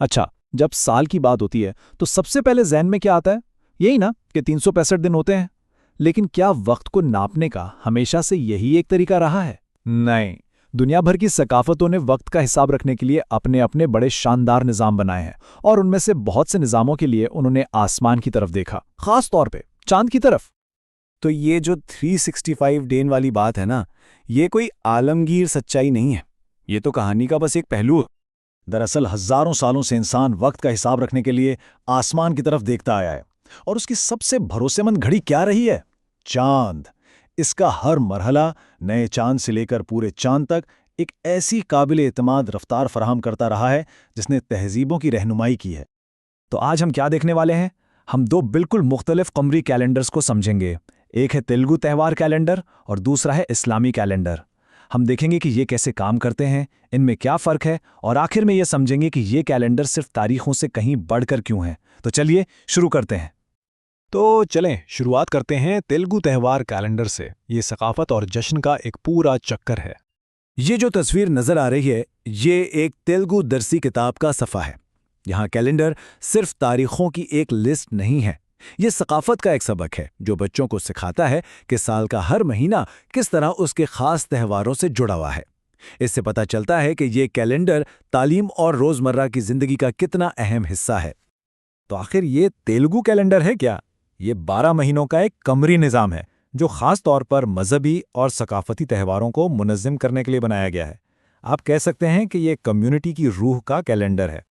अच्छा, जब साल की बात होती है तो सबसे पहले ज़हन में क्या आता है? यही ना कि 365 दिन होते हैं। लेकिन क्या वक्त को नापने का हमेशा से यही एक तरीका रहा है? नहीं। दुनिया भर की सकाफतों ने वक्त का हिसाब रखने के लिए अपने अपने बड़े शानदार निज़ाम बनाए हैं, और उनमें से बहुत से निज़ामों के लिए उन्होंने आसमान की तरफ देखा, खास तौर पे चांद की तरफ। तो ये जो 365 डेन वाली बात है ना, ये कोई आलमगीर सच्चाई नहीं है। ये तो कहानी का बस एक पहलू है। दरअसल हजारों सालों से इंसान वक्त का हिसाब रखने के लिए आसमान की तरफ देखता आया है, और उसकी सबसे भरोसेमंद घड़ी क्या रही है? चांद। इसका हर मरहला, नए चांद से लेकर पूरे चांद तक, एक ऐसी काबिल एतमाद रफ्तार फराहम करता रहा है जिसने तहजीबों की रहनुमाई की है। तो आज हम क्या देखने वाले हैं? हम दो बिल्कुल मुख्तलिफ कमरी कैलेंडर्स को समझेंगे। एक है तेलुगु त्यौहार कैलेंडर और दूसरा है इस्लामी कैलेंडर। हम देखेंगे कि ये कैसे काम करते हैं, इनमें क्या फ़र्क है, और आखिर में ये समझेंगे कि ये कैलेंडर सिर्फ तारीखों से कहीं बढ़कर क्यों हैं। तो चलिए शुरू करते हैं। तो चलें शुरुआत करते हैं तेलुगु त्यौहार कैलेंडर से। ये सकाफत और जश्न का एक पूरा चक्कर है। ये जो तस्वीर नजर आ रही है, ये एक तेलुगु दरसी किताब का सफ़ा है। यहाँ कैलेंडर सिर्फ तारीखों की एक लिस्ट नहीं है, ये सकाफत का एक सबक है जो बच्चों को सिखाता है कि साल का हर महीना किस तरह उसके खास त्योहारों से जुड़ा हुआ है। इससे पता चलता है कि ये कैलेंडर तालीम और रोज़मर्रा की ज़िंदगी का कितना अहम हिस्सा है। तो आखिर ये तेलुगु कैलेंडर है क्या? ये 12 महीनों का एक कमरी निज़ाम है जो ख़ास तौर पर मजहबी और सकाफती त्योहारों को मुनज़्ज़म करने के लिए बनाया गया है। आप कह सकते हैं कि ये कम्युनिटी की रूह का कैलेंडर है।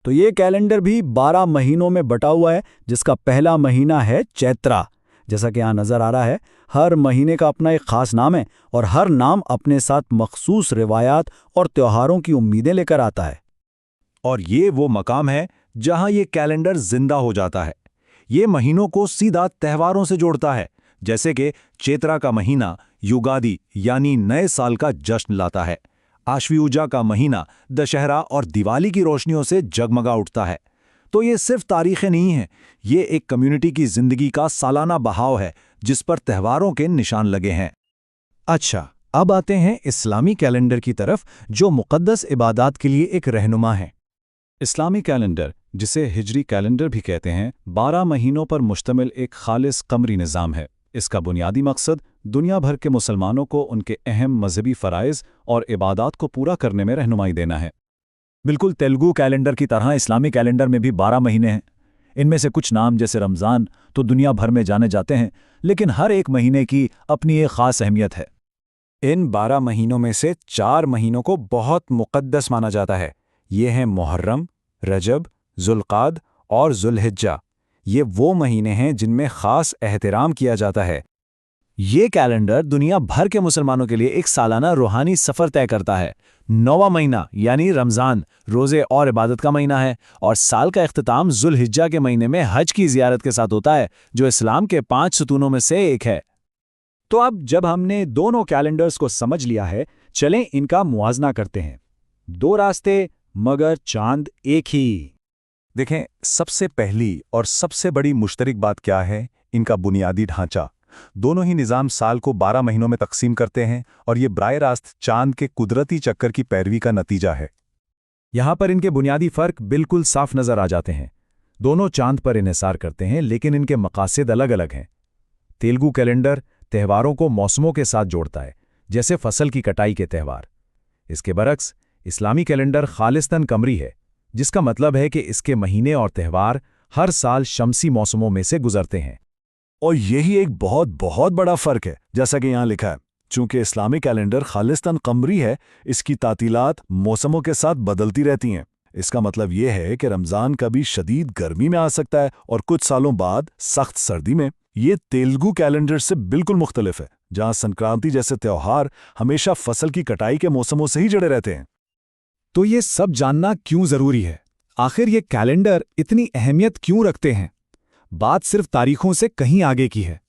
तो ये कैलेंडर भी 12 महीनों में बटा हुआ है, जिसका पहला महीना है चैत्रा। जैसा कि यहाँ नज़र आ रहा है, हर महीने का अपना एक ख़ास नाम है और हर नाम अपने साथ मखसूस रिवायात और त्योहारों की उम्मीदें लेकर आता है। और ये वो मकाम है जहां ये कैलेंडर जिंदा हो जाता है। ये महीनों को सीधा त्योहारों से जोड़ता है, जैसे कि चैत्रा का महीना युगादि यानी नए साल का जश्न लाता है। आश्वियूजा का महीना दशहरा और दिवाली की रोशनियों से जगमगा उठता है। तो ये सिर्फ तारीखें नहीं हैं, ये एक कम्युनिटी की जिंदगी का सालाना बहाव है जिस पर त्योहारों के निशान लगे हैं। अच्छा, अब आते हैं इस्लामी कैलेंडर की तरफ, जो मुक़द्दस इबादात के लिए एक रहनुमा है। इस्लामी कैलेंडर, जिसे हिजरी कैलेंडर भी कहते हैं, 12 महीनों पर मुश्तमिल एक खालिस कमरी निज़ाम है। इसका बुनियादी मकसद दुनिया भर के मुसलमानों को उनके अहम मजहबी फ़राइज़ और इबादात को पूरा करने में रहनुमाई देना है। बिल्कुल तेलुगु कैलेंडर की तरह इस्लामी कैलेंडर में भी 12 महीने हैं। इनमें से कुछ नाम जैसे रमज़ान तो दुनिया भर में जाने जाते हैं, लेकिन हर एक महीने की अपनी एक ख़ास अहमियत है। इन 12 महीनों में से 4 महीनों को बहुत मुक़द्दस माना जाता है। ये हैं मुहर्रम, रजब, ज़ुल्क़ाद और ज़ुल्हिज्जा। ये वो महीने हैं जिनमें ख़ास एहतराम किया जाता है। ये कैलेंडर दुनिया भर के मुसलमानों के लिए एक सालाना रूहानी सफ़र तय करता है। 9वां महीना यानी रमज़ान रोज़े और इबादत का महीना है, और साल का इख्तिताम ज़ुल्हिज्जा के महीने में हज की ज़ियारत के साथ होता है, जो इस्लाम के 5 सुतूनों में से एक है। तो अब जब हमने दोनों कैलेंडर्स को समझ लिया है, चलें इनका मुआजना करते हैं। 2 रास्ते मगर चांद एक ही। देखें, सबसे पहली और सबसे बड़ी मुश्तरक बात क्या है? इनका बुनियादी ढांचा। दोनों ही निज़ाम साल को 12 महीनों में तकसीम करते हैं, और ये बराह रास्त चांद के कुदरती चक्कर की पैरवी का नतीजा है। यहाँ पर इनके बुनियादी फ़र्क बिल्कुल साफ नज़र आ जाते हैं। दोनों चांद पर इन्हिसार करते हैं, लेकिन इनके मकासद अलग अलग हैं। तेलुगु कैलेंडर त्योहारों को मौसमों के साथ जोड़ता है, जैसे फसल की कटाई के त्यौहार। इसके बरक्स इस्लामी कैलेंडर खालिस्तन कमरी है, जिसका मतलब है कि इसके महीने और त्यौहार हर साल शमसी मौसमों में से गुजरते हैं। और यही एक बहुत बहुत बड़ा फ़र्क है। जैसा कि यहाँ लिखा है, चूंकि इस्लामी कैलेंडर खालिस्तान कमरी है, इसकी तातीलात मौसमों के साथ बदलती रहती हैं। इसका मतलब यह है कि रमज़ान कभी शदीद गर्मी में आ सकता है और कुछ सालों बाद सख्त सर्दी में। ये तेलुगु कैलेंडर से बिल्कुल मुख्तलिफ है, जहाँ संक्रांति जैसे त्यौहार हमेशा फसल की कटाई के मौसमों से ही जुड़े रहते हैं। तो ये सब जानना क्यों ज़रूरी है? आखिर ये कैलेंडर इतनी अहमियत क्यों रखते हैं? बात सिर्फ तारीखों से कहीं आगे की है।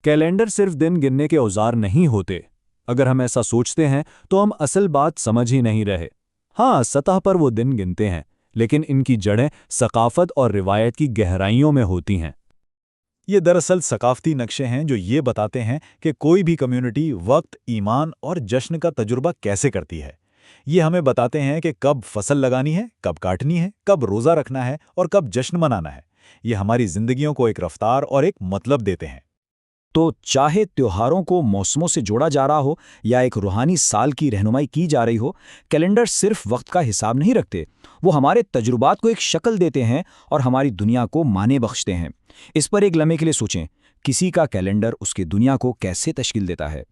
कैलेंडर सिर्फ दिन गिनने के औजार नहीं होते। अगर हम ऐसा सोचते हैं तो हम असल बात समझ ही नहीं रहे। हाँ, सतह पर वो दिन गिनते हैं, लेकिन इनकी जड़ें सकाफत और रिवायत की गहराइयों में होती हैं। ये दरअसल सकाफती नक्शे हैं जो ये बताते हैं कि कोई भी कम्युनिटी वक्त, ईमान और जश्न का तजुर्बा कैसे करती है। یہ ہمیں بتاتے ہیں کہ کب فصل لگانی ہے، کب کاٹنی ہے، کب روزہ رکھنا ہے اور کب جشن منانا ہے۔ یہ ہماری زندگیوں کو ایک رفتار اور ایک مطلب دیتے ہیں۔ تو چاہے تیوہاروں کو موسموں سے جوڑا جا رہا ہو یا ایک روحانی سال کی رہنمائی کی جا رہی ہو، کیلنڈر صرف وقت کا حساب نہیں رکھتے، وہ ہمارے تجربات کو ایک شکل دیتے ہیں اور ہماری دنیا کو معنی بخشتے ہیں۔ اس پر ایک لمحے کے لیے سوچیں، کسی کا کیلنڈر اس کی دنیا کو کیسے تشکیل دیتا ہے؟